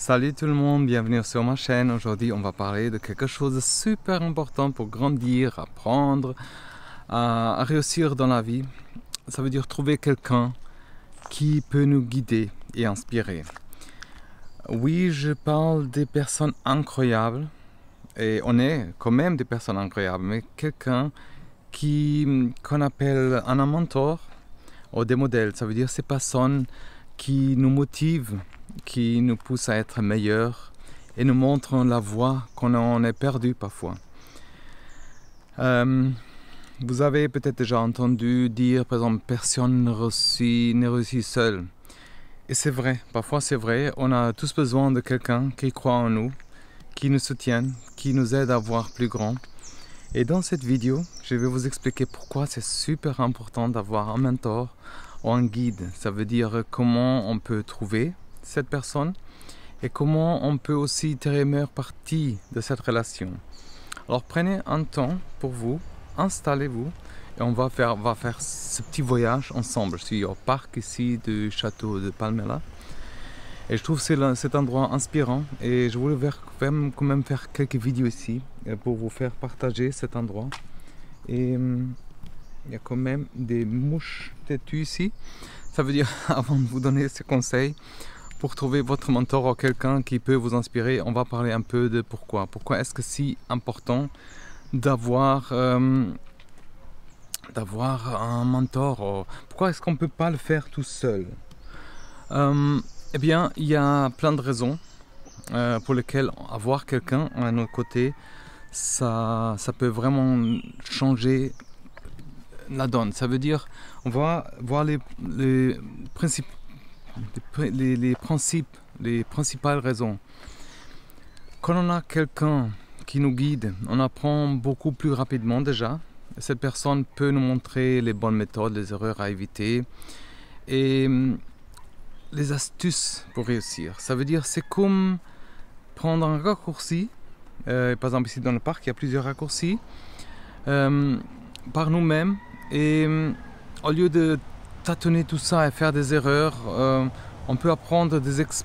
Salut tout le monde, bienvenue sur ma chaîne. Aujourd'hui, on va parler de quelque chose de super important pour grandir, apprendre, à réussir dans la vie. Ça veut dire trouver quelqu'un qui peut nous guider et inspirer. Oui, je parle des personnes incroyables, et on est quand même des personnes incroyables, mais quelqu'un qu'on appelle un mentor ou des modèles. Ça veut dire ces personnes qui nous motivent, qui nous poussent à être meilleurs et nous montrent la voie qu'on en est perdu parfois. Vous avez peut-être déjà entendu dire, par exemple, personne ne réussit seul. Et c'est vrai, parfois c'est vrai, on a tous besoin de quelqu'un qui croit en nous, qui nous soutienne, qui nous aide à voir plus grand. Et dans cette vidéo, je vais vous expliquer pourquoi c'est super important d'avoir un mentor ou un guide. Ça veut dire comment on peut trouver cette personne et comment on peut aussi tirer meilleure partie de cette relation. Alors prenez un temps pour vous, installez-vous et on va faire ce petit voyage ensemble. Je suis au parc ici du château de Palmela et je trouve cet endroit inspirant et je voulais quand même faire quelques vidéos ici pour vous faire partager cet endroit. Et il y a quand même des mouches têtues ici. Ça veut dire, avant de vous donner ces conseils, pour trouver votre mentor ou quelqu'un qui peut vous inspirer, on va parler un peu de pourquoi. Pourquoi est-ce que c'est si important d'avoir un mentor? Pourquoi est-ce qu'on ne peut pas le faire tout seul? Eh bien, il y a plein de raisons pour lesquelles avoir quelqu'un à notre côté, ça peut vraiment changer la donne. Ça veut dire, on va voir les principales raisons. Quand on a quelqu'un qui nous guide, on apprend beaucoup plus rapidement déjà. Cette personne peut nous montrer les bonnes méthodes, les erreurs à éviter et les astuces pour réussir. Ça veut dire, c'est comme prendre un raccourci. Par exemple, ici dans le parc, il y a plusieurs raccourcis par nous-mêmes. Et au lieu de tâtonner tout ça et faire des erreurs, on peut apprendre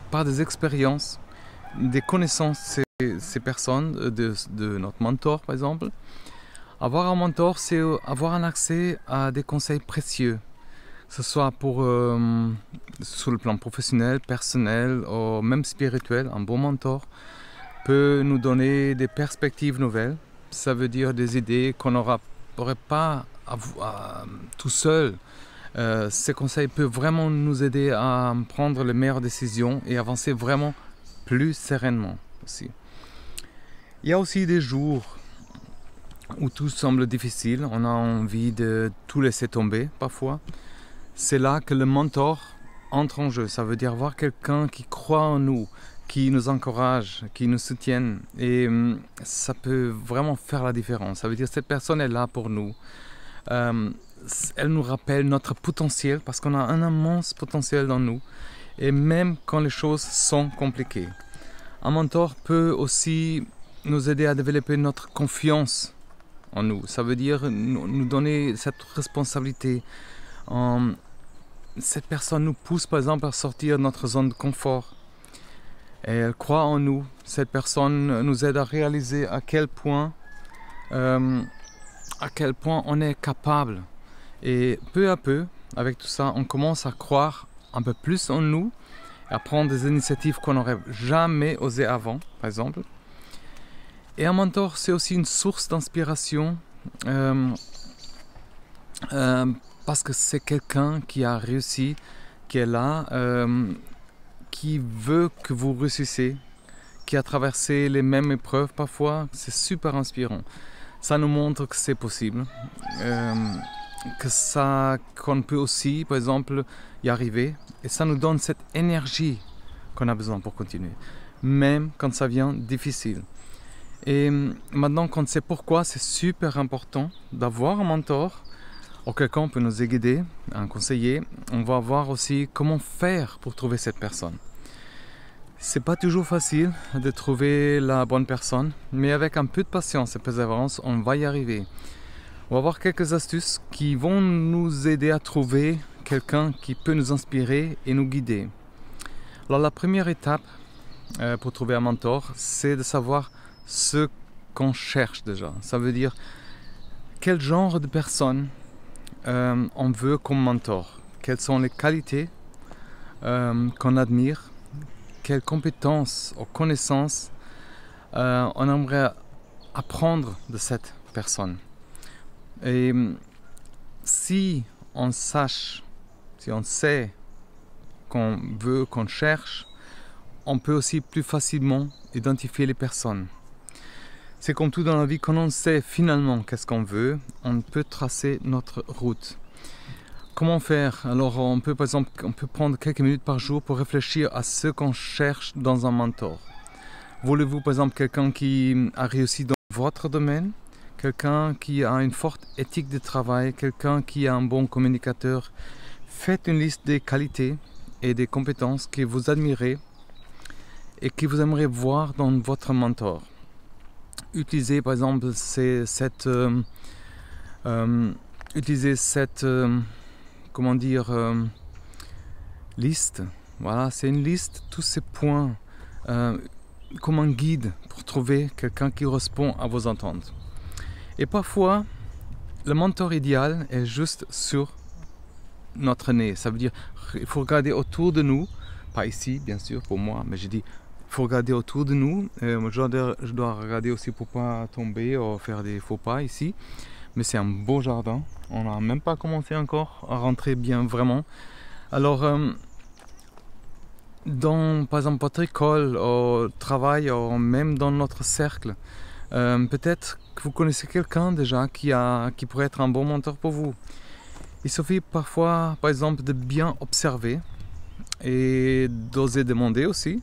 par des expériences, des connaissances ces personnes, de notre mentor par exemple. Avoir un mentor, c'est avoir un accès à des conseils précieux, que ce soit sur le plan professionnel, personnel ou même spirituel. Un bon mentor peut nous donner des perspectives nouvelles. Ça veut dire des idées qu'on n'aurait pas tout seul. Ces conseils peuvent vraiment nous aider à prendre les meilleures décisions et avancer vraiment plus sereinement aussi. Il y a aussi des jours où tout semble difficile, on a envie de tout laisser tomber parfois. C'est là que le mentor entre en jeu. Ça veut dire avoir quelqu'un qui croit en nous, qui nous encourage, qui nous soutienne. Et ça peut vraiment faire la différence. Ça veut dire que cette personne est là pour nous. Elle nous rappelle notre potentiel parce qu'on a un immense potentiel dans nous. Et même quand les choses sont compliquées. Un mentor peut aussi nous aider à développer notre confiance en nous. Ça veut dire nous donner cette responsabilité. Cette personne nous pousse par exemple à sortir de notre zone de confort. Et elle croit en nous. Cette personne nous aide à réaliser à quel point on est capable. Et peu à peu, avec tout ça, on commence à croire un peu plus en nous, à prendre des initiatives qu'on n'aurait jamais osé avant, par exemple. Et un mentor, c'est aussi une source d'inspiration parce que c'est quelqu'un qui a réussi, qui est là, qui veut que vous réussissiez, qui a traversé les mêmes épreuves parfois. C'est super inspirant. Ça nous montre que c'est possible, qu'on peut aussi, par exemple, y arriver. Et ça nous donne cette énergie qu'on a besoin pour continuer, même quand ça vient difficile. Et maintenant qu'on sait pourquoi, c'est super important d'avoir un mentor ou quelqu'un peut nous guider, un conseiller. On va voir aussi comment faire pour trouver cette personne. C'est pas toujours facile de trouver la bonne personne, mais avec un peu de patience et persévérance, on va y arriver. On va voir quelques astuces qui vont nous aider à trouver quelqu'un qui peut nous inspirer et nous guider. Alors la première étape, pour trouver un mentor, c'est de savoir ce qu'on cherche déjà. Ça veut dire quel genre de personne on veut comme mentor, quelles sont les qualités qu'on admire, quelles compétences ou connaissances on aimerait apprendre de cette personne. Et si on sait qu'on veut, qu'on cherche, on peut aussi plus facilement identifier les personnes. C'est comme tout dans la vie, quand on sait finalement qu'est-ce qu'on veut, on peut tracer notre route. Comment faire? Alors on peut par exemple prendre quelques minutes par jour pour réfléchir à ce qu'on cherche dans un mentor. Voulez-vous par exemple quelqu'un qui a réussi dans votre domaine, quelqu'un qui a une forte éthique de travail, quelqu'un qui est un bon communicateur? Faites une liste des qualités et des compétences que vous admirez et que vous aimeriez voir dans votre mentor. Utilisez par exemple cette liste. Voilà, c'est une liste, tous ces points comme un guide pour trouver quelqu'un qui correspond à vos attentes. Et parfois, le mentor idéal est juste sur notre nez. Ça veut dire qu'il faut regarder autour de nous, pas ici bien sûr pour moi, mais j'ai dit il faut regarder autour de nous. Je dois regarder aussi pour pas tomber ou faire des faux pas ici. Mais c'est un beau jardin. On n'a même pas commencé encore à rentrer bien vraiment. Alors, dans par exemple votre école, au travail, ou même dans notre cercle, peut-être que vous connaissez quelqu'un déjà qui pourrait être un bon mentor pour vous. Il suffit parfois, par exemple, de bien observer et d'oser demander aussi.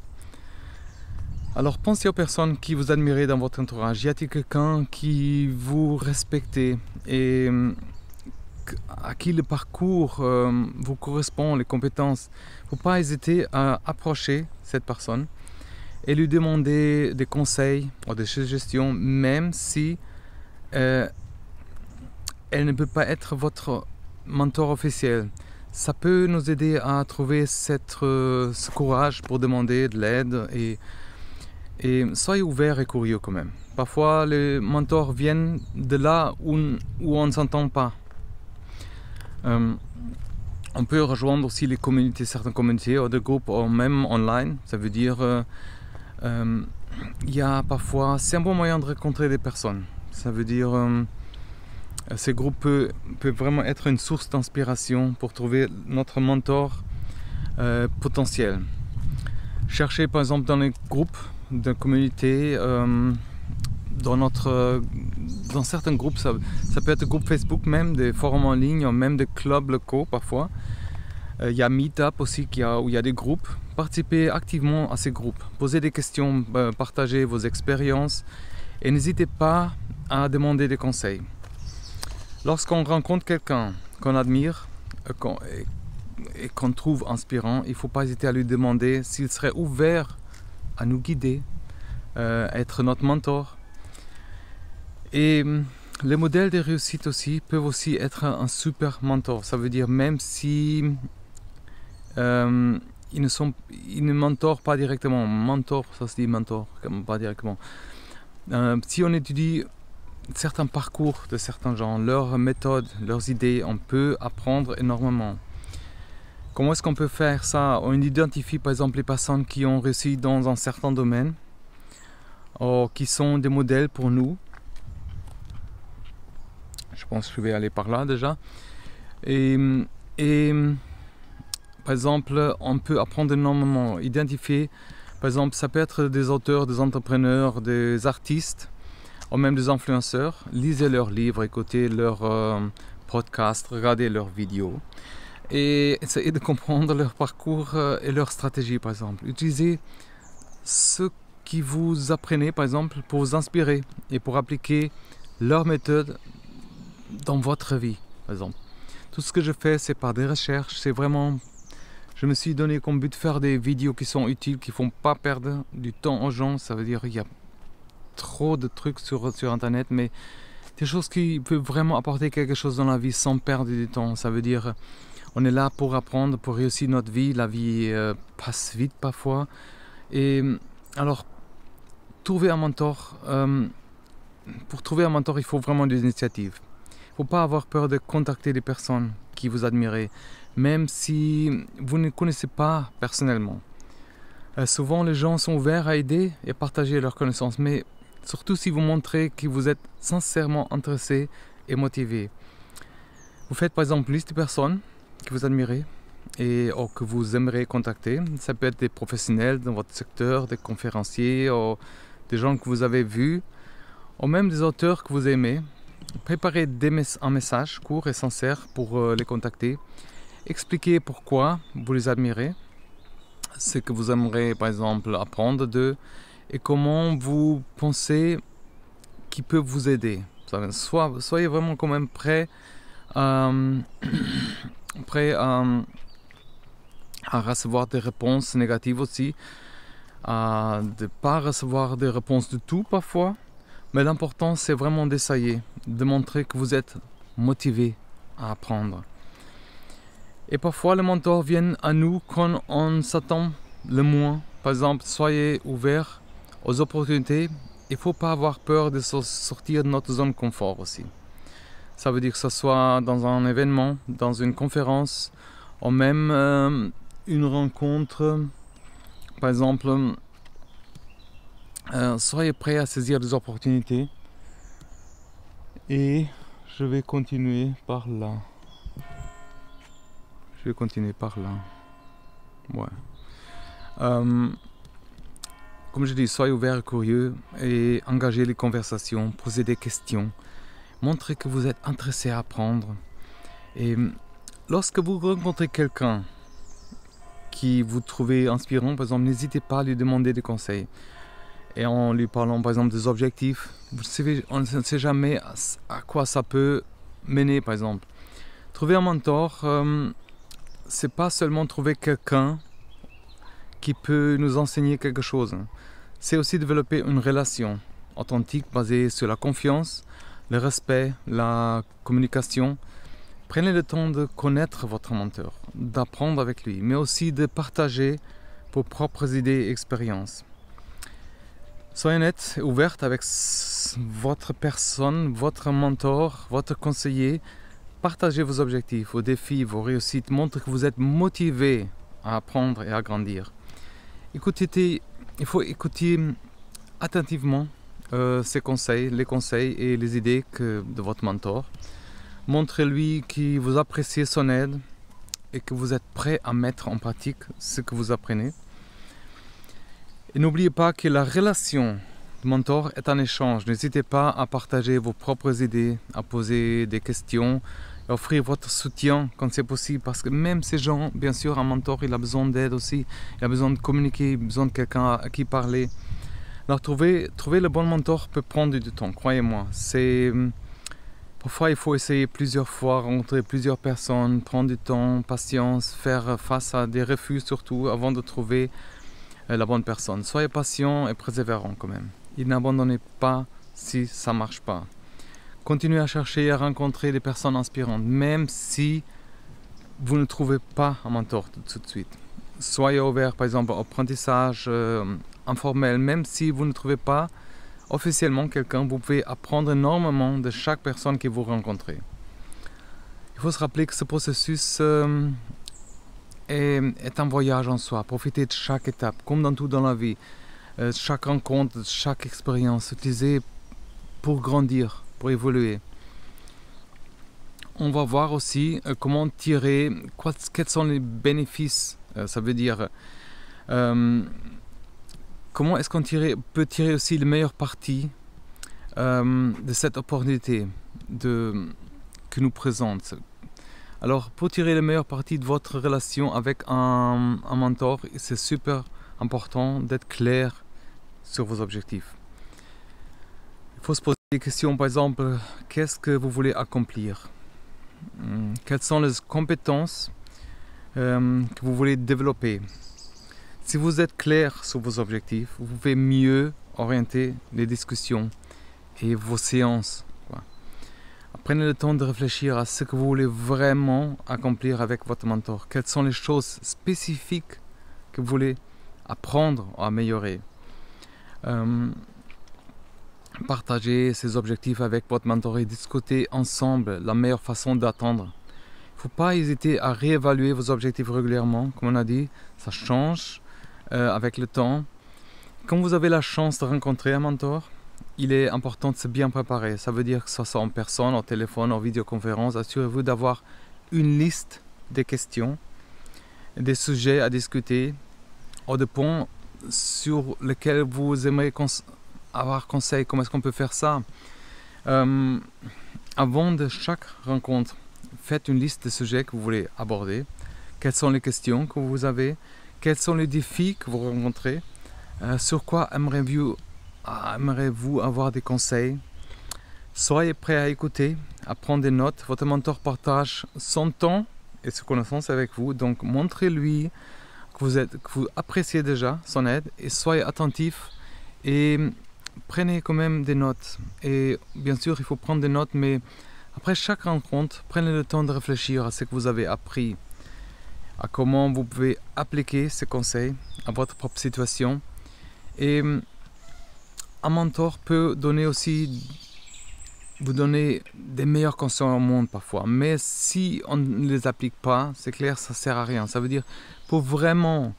Alors pensez aux personnes qui vous admirez dans votre entourage. Y a-t-il quelqu'un qui vous respectez et à qui le parcours vous correspond, les compétences? Il ne faut pas hésiter à approcher cette personne et lui demander des conseils ou des suggestions, même si elle ne peut pas être votre mentor officiel. Ça peut nous aider à trouver ce courage pour demander de l'aide et soyez ouverts et curieux quand même. Parfois, les mentors viennent de là où on ne s'entend pas. On peut rejoindre aussi les communautés, certaines communautés ou des groupes, ou même online. Ça veut dire, il y a parfois, c'est un bon moyen de rencontrer des personnes. Ça veut dire, ces groupes peuvent vraiment être une source d'inspiration pour trouver notre mentor potentiel. Cherchez par exemple dans les groupes de communauté, dans certains groupes, ça peut être des groupes Facebook même, des forums en ligne, ou même des clubs locaux parfois. Il y a Meetup aussi où il y a des groupes. Participez activement à ces groupes, posez des questions, partagez vos expériences et n'hésitez pas à demander des conseils. Lorsqu'on rencontre quelqu'un qu'on admire et qu'on trouve inspirant, il ne faut pas hésiter à lui demander s'il serait ouvert à nous guider, être notre mentor. Et les modèles de réussite aussi peuvent aussi être un super mentor. Ça veut dire même si ils ne mentorent pas directement. Mentor, ça se dit mentor, pas directement. Si on étudie certains parcours de certains gens, leurs méthodes, leurs idées, on peut apprendre énormément. Comment est-ce qu'on peut faire ça? On identifie par exemple les personnes qui ont réussi dans un certain domaine ou qui sont des modèles pour nous. Je pense que je vais aller par là déjà. Et par exemple, on peut apprendre énormément, identifier, par exemple, ça peut être des auteurs, des entrepreneurs, des artistes, ou même des influenceurs. Lisez leurs livres, écoutez leurs podcasts, regardez leurs vidéos et essayez de comprendre leur parcours et leur stratégie, par exemple. Utilisez ce qui vous apprenez, par exemple, pour vous inspirer et pour appliquer leur méthode dans votre vie, par exemple. Tout ce que je fais, c'est par des recherches, c'est vraiment... Je me suis donné comme but de faire des vidéos qui sont utiles, qui ne font pas perdre du temps aux gens. Ça veut dire qu'il y a trop de trucs sur Internet, mais des choses qui peuvent vraiment apporter quelque chose dans la vie sans perdre du temps. Ça veut dire on est là pour apprendre, pour réussir notre vie. La vie passe vite parfois. Et Alors, trouver un mentor, pour trouver un mentor, il faut vraiment des initiatives. Il ne faut pas avoir peur de contacter des personnes qui vous admirent, même si vous ne connaissez pas personnellement. Souvent, les gens sont ouverts à aider et à partager leurs connaissances, mais surtout si vous montrez que vous êtes sincèrement intéressé et motivé. Vous faites par exemple une liste de personnes que vous admirez et que vous aimeriez contacter. Ça peut être des professionnels dans votre secteur, des conférenciers, ou des gens que vous avez vus, ou même des auteurs que vous aimez. Préparez un message court et sincère pour les contacter. Expliquez pourquoi vous les admirez, ce que vous aimeriez par exemple apprendre d'eux et comment vous pensez qu'ils peuvent vous aider. Soyez vraiment quand même prêt à recevoir des réponses négatives aussi, à ne pas recevoir des réponses du tout parfois, mais l'important c'est vraiment d'essayer, de montrer que vous êtes motivé à apprendre. Et parfois les mentors viennent à nous quand on s'attend le moins. Par exemple, soyez ouverts aux opportunités. Il ne faut pas avoir peur de sortir de notre zone de confort aussi. Ça veut dire que ce soit dans un événement, dans une conférence, ou même une rencontre. Par exemple, soyez prêts à saisir des opportunités. Et je vais continuer par là. Ouais. Comme je dis, soyez ouverts et curieux et engagez les conversations, posez des questions, montrez que vous êtes intéressé à apprendre. Et lorsque vous rencontrez quelqu'un qui vous trouvez inspirant, par exemple, n'hésitez pas à lui demander des conseils. Et en lui parlant par exemple des objectifs, on ne sait jamais à quoi ça peut mener par exemple. Trouver un mentor, c'est pas seulement trouver quelqu'un qui peut nous enseigner quelque chose. C'est aussi développer une relation authentique basée sur la confiance, le respect, la communication. Prenez le temps de connaître votre mentor, d'apprendre avec lui, mais aussi de partager vos propres idées et expériences. Soyez honnête et ouverte avec votre personne, votre mentor, votre conseiller. Partagez vos objectifs, vos défis, vos réussites. Montrez que vous êtes motivé à apprendre et à grandir. Il faut écouter attentivement les conseils et les idées de votre mentor. Montrez-lui que vous appréciez son aide et que vous êtes prêt à mettre en pratique ce que vous apprenez. Et n'oubliez pas que la relation de mentor est un échange. N'hésitez pas à partager vos propres idées, à poser des questions, à offrir votre soutien quand c'est possible. Parce que même ces gens, bien sûr, un mentor, il a besoin d'aide aussi. Il a besoin de communiquer, il a besoin de quelqu'un à qui parler. Alors trouver le bon mentor peut prendre du temps, croyez-moi. Parfois, il faut essayer plusieurs fois, rencontrer plusieurs personnes, prendre du temps, patience, faire face à des refus surtout avant de trouver la bonne personne. Soyez patient et persévérant quand même. Et n'abandonnez pas si ça ne marche pas. Continuez à chercher et à rencontrer des personnes inspirantes, même si vous ne trouvez pas un mentor tout de suite. Soyez ouvert par exemple au apprentissage informel, même si vous ne trouvez pas officiellement quelqu'un, vous pouvez apprendre énormément de chaque personne que vous rencontrez. Il faut se rappeler que ce processus est un voyage en soi. Profitez de chaque étape, comme dans tout dans la vie. Chaque rencontre, chaque expérience, utilisez pour grandir, pour évoluer. On va voir aussi comment tirer, quels sont les bénéfices, ça veut dire comment est-ce qu'on peut tirer aussi le meilleur parti de cette opportunité que nous présente. Alors pour tirer le meilleur parti de votre relation avec un mentor, c'est super important d'être clair sur vos objectifs. Il faut se poser des questions, par exemple, qu'est-ce que vous voulez accomplir? Quelles sont les compétences que vous voulez développer? Si vous êtes clair sur vos objectifs, vous pouvez mieux orienter les discussions et vos séances. Prenez le temps de réfléchir à ce que vous voulez vraiment accomplir avec votre mentor. Quelles sont les choses spécifiques que vous voulez apprendre ou améliorer? Partagez ses objectifs avec votre mentor et discutez ensemble la meilleure façon d'atteindre. Il ne faut pas hésiter à réévaluer vos objectifs régulièrement. Comme on a dit, ça change avec le temps. Quand vous avez la chance de rencontrer un mentor, il est important de se bien préparer. Ça veut dire que ce soit en personne, au téléphone, en vidéoconférence. Assurez-vous d'avoir une liste des questions, des sujets à discuter, ou des points sur lesquels vous aimeriez avoir conseil. Comment est-ce qu'on peut faire ça? Avant de chaque rencontre, faites une liste de sujets que vous voulez aborder. Quelles sont les questions que vous avez? Quels sont les défis que vous rencontrez? Sur quoi aimeriez-vous avoir des conseils? Soyez prêt à écouter, à prendre des notes. Votre mentor partage son temps et ses connaissances avec vous. Donc montrez-lui que vous appréciez déjà son aide et soyez attentif et prenez quand même des notes. Et bien sûr, il faut prendre des notes, mais après chaque rencontre, prenez le temps de réfléchir à ce que vous avez appris, à comment vous pouvez appliquer ces conseils à votre propre situation. Et un mentor peut vous donner des meilleurs conseils au monde parfois. Mais si on ne les applique pas, c'est clair, ça ne sert à rien. Ça veut dire, pour vraiment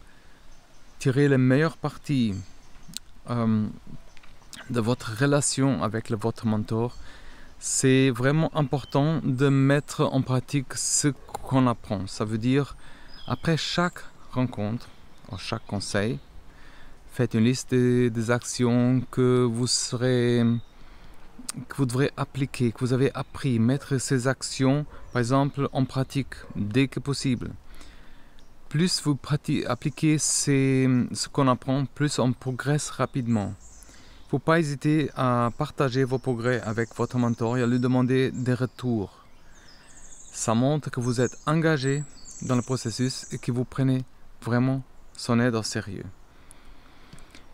tirer les meilleures parties de votre relation avec votre mentor, c'est vraiment important de mettre en pratique ce qu'on apprend. Ça veut dire, après chaque rencontre, ou chaque conseil, faites une liste des actions que vous devrez appliquer, que vous avez appris. Mettre ces actions, par exemple, en pratique dès que possible. Plus vous appliquez ce qu'on apprend, plus on progresse rapidement. Il ne faut pas hésiter à partager vos progrès avec votre mentor et à lui demander des retours. Ça montre que vous êtes engagé dans le processus et que vous prenez vraiment son aide au sérieux.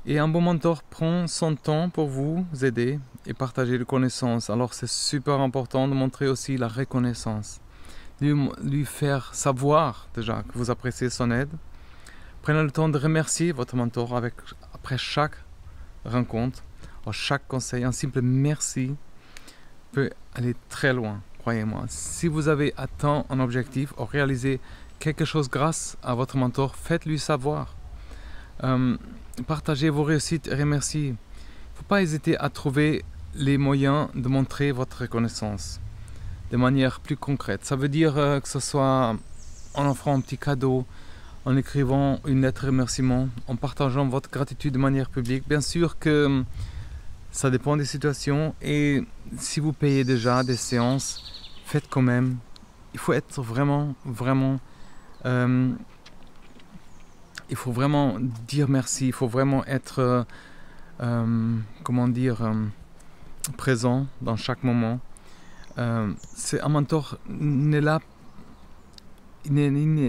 Et un bon mentor prend son temps pour vous aider et partager les connaissances. Alors c'est super important de montrer aussi la reconnaissance. Lui faire savoir déjà que vous appréciez son aide. Prenez le temps de remercier votre mentor après chaque rencontre ou chaque conseil. Un simple merci peut aller très loin, croyez-moi. Si vous avez atteint un objectif ou réalisé quelque chose grâce à votre mentor, faites-lui savoir. Partagez vos réussites et remerciez. Il ne faut pas hésiter à trouver les moyens de montrer votre reconnaissance de manière plus concrète. Ça veut dire que ce soit en offrant un petit cadeau, en écrivant une lettre de remerciement, en partageant votre gratitude de manière publique. Bien sûr que ça dépend des situations et si vous payez déjà des séances, faites quand même. Il faut être vraiment il faut vraiment dire merci, il faut vraiment être présent dans chaque moment. Un mentor n'est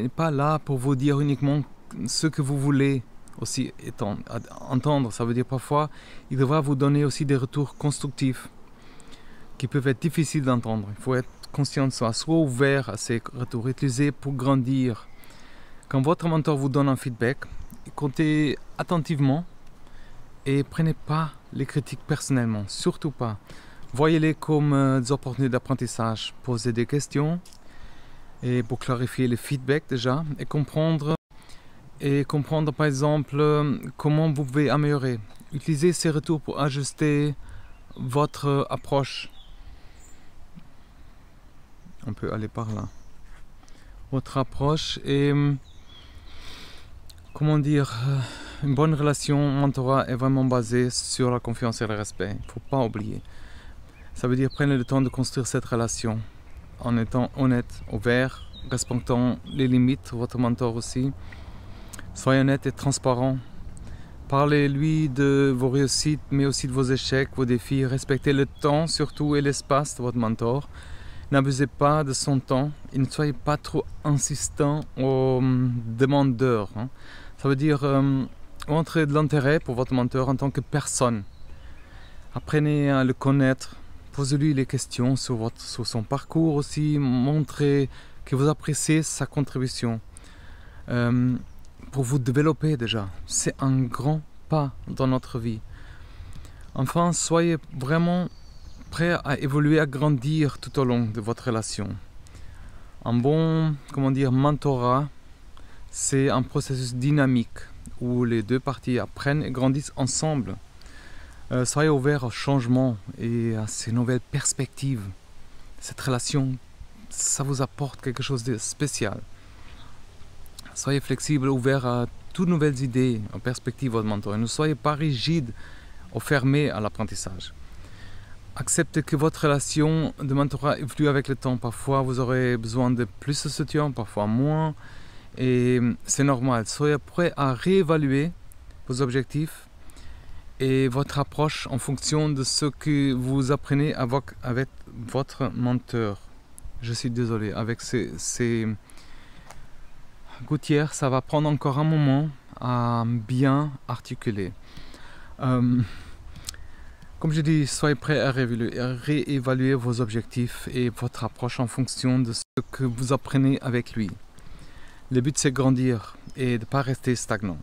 pas là pour vous dire uniquement ce que vous voulez aussi entendre. Ça veut dire parfois il devra vous donner aussi des retours constructifs qui peuvent être difficiles d'entendre. Il faut être conscient de ça, soit ouvert à ces retours, utilisés pour grandir. Quand votre mentor vous donne un feedback, écoutez attentivement et prenez pas les critiques personnellement, surtout pas. Voyez-les comme des opportunités d'apprentissage. Posez des questions et pour clarifier le feedback déjà et comprendre par exemple comment vous pouvez améliorer. Utilisez ces retours pour ajuster votre approche. On peut aller par là. Votre approche est, une bonne relation mentorat est vraiment basée sur la confiance et le respect. Il ne faut pas oublier. Ça veut dire prenez le temps de construire cette relation en étant honnête, ouvert, respectant les limites de votre mentor aussi. Soyez honnête et transparent. Parlez-lui de vos réussites, mais aussi de vos échecs, vos défis. Respectez le temps surtout et l'espace de votre mentor. N'abusez pas de son temps et ne soyez pas trop insistant ou demandeur. Ça veut dire montrer de l'intérêt pour votre mentor en tant que personne. Apprenez à le connaître. Posez-lui les questions sur son parcours aussi. Montrez que vous appréciez sa contribution. Pour vous développer déjà. C'est un grand pas dans notre vie. Enfin, soyez vraiment prêt à évoluer, à grandir tout au long de votre relation. Un bon, mentorat, c'est un processus dynamique où les deux parties apprennent et grandissent ensemble. Soyez ouverts au changement et à ces nouvelles perspectives. Cette relation, ça vous apporte quelque chose de spécial. Soyez flexible, ouverts à toutes nouvelles idées, en perspective de votre mentor. Et ne soyez pas rigide ou fermé à l'apprentissage. Acceptez que votre relation de mentorat évolue avec le temps. Parfois, vous aurez besoin de plus de soutien, parfois moins. Et c'est normal. Soyez prêts à réévaluer vos objectifs et votre approche en fonction de ce que vous apprenez avec votre mentor. Je suis désolé, avec ces gouttières, ça va prendre encore un moment à bien articuler. Comme je dis, soyez prêts à réévaluer vos objectifs et votre approche en fonction de ce que vous apprenez avec lui. Le but, c'est de grandir et de ne pas rester stagnant.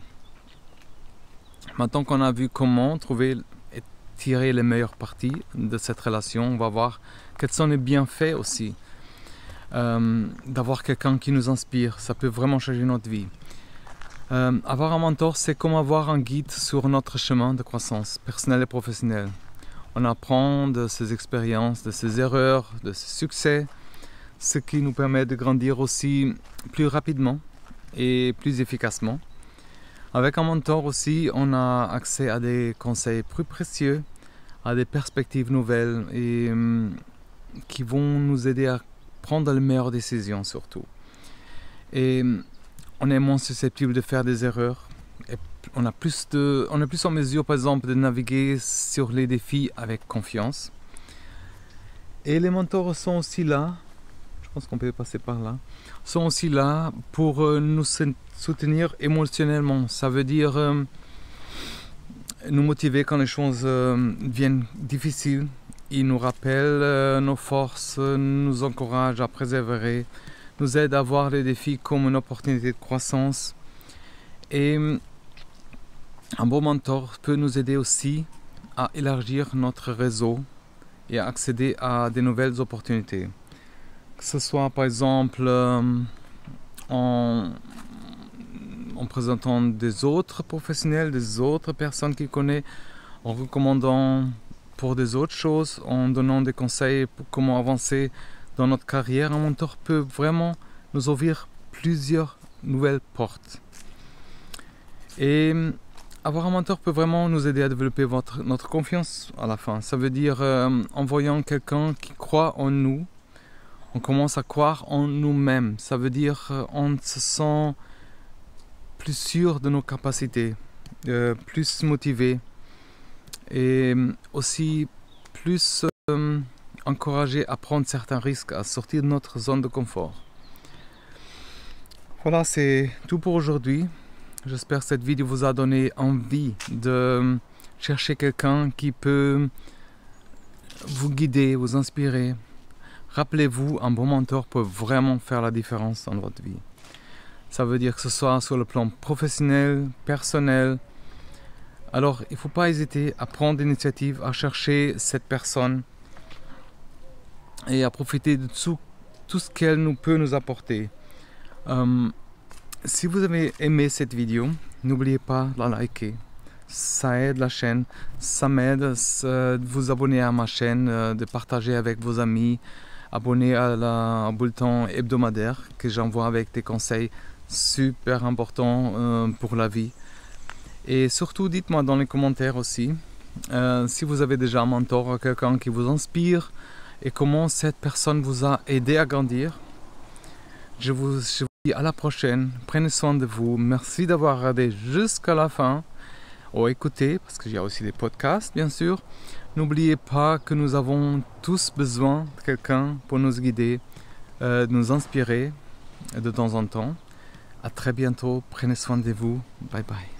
Maintenant qu'on a vu comment trouver et tirer les meilleures parties de cette relation, on va voir quels sont les bienfaits aussi d'avoir quelqu'un qui nous inspire. Ça peut vraiment changer notre vie. Avoir un mentor, c'est comme avoir un guide sur notre chemin de croissance personnelle et professionnelle. On apprend de ses expériences, de ses erreurs, de ses succès, ce qui nous permet de grandir aussi plus rapidement et plus efficacement. Avec un mentor aussi, on a accès à des conseils plus précieux, à des perspectives nouvelles et qui vont nous aider à prendre les meilleures décisions surtout. Et on est moins susceptible de faire des erreurs. Et on est plus en mesure, par exemple, de naviguer sur les défis avec confiance. Et les mentors sont aussi là, je pense qu'on peut passer par là, sont aussi là pour nous soutenir émotionnellement. Ça veut dire nous motiver quand les choses deviennent difficiles. Ils nous rappellent nos forces, nous encouragent à persévérer, nous aident à voir les défis comme une opportunité de croissance. Et un bon mentor peut nous aider aussi à élargir notre réseau et à accéder à de nouvelles opportunités. Que ce soit par exemple en présentant des autres professionnels, des autres personnes qu'il connaît, en recommandant pour des autres choses, en donnant des conseils pour comment avancer dans notre carrière. Un mentor peut vraiment nous ouvrir plusieurs nouvelles portes. Et avoir un mentor peut vraiment nous aider à développer notre confiance à la fin. Ça veut dire en voyant quelqu'un qui croit en nous, on commence à croire en nous-mêmes. Ça veut dire on se sent plus sûr de nos capacités, plus motivé et aussi plus encouragé à prendre certains risques, à sortir de notre zone de confort. Voilà, c'est tout pour aujourd'hui. J'espère que cette vidéo vous a donné envie de chercher quelqu'un qui peut vous guider, vous inspirer. Rappelez-vous, un bon mentor peut vraiment faire la différence dans votre vie. Ça veut dire que ce soit sur le plan professionnel, personnel. Alors, il ne faut pas hésiter à prendre l'initiative, à chercher cette personne et à profiter de tout ce qu'elle peut nous apporter. Si vous avez aimé cette vidéo, n'oubliez pas de la liker. Ça aide la chaîne, ça m'aide de vous abonner à ma chaîne, de partager avec vos amis, abonner au bulletin hebdomadaire que j'envoie avec des conseils super importants pour la vie. Et surtout, dites-moi dans les commentaires aussi si vous avez déjà un mentor, quelqu'un qui vous inspire et comment cette personne vous a aidé à grandir. Je vous dis à la prochaine, prenez soin de vous, merci d'avoir regardé jusqu'à la fin ou écouté, parce qu'il y a aussi des podcasts bien sûr. N'oubliez pas que nous avons tous besoin de quelqu'un pour nous guider, nous inspirer de temps en temps. À très bientôt, prenez soin de vous, bye bye.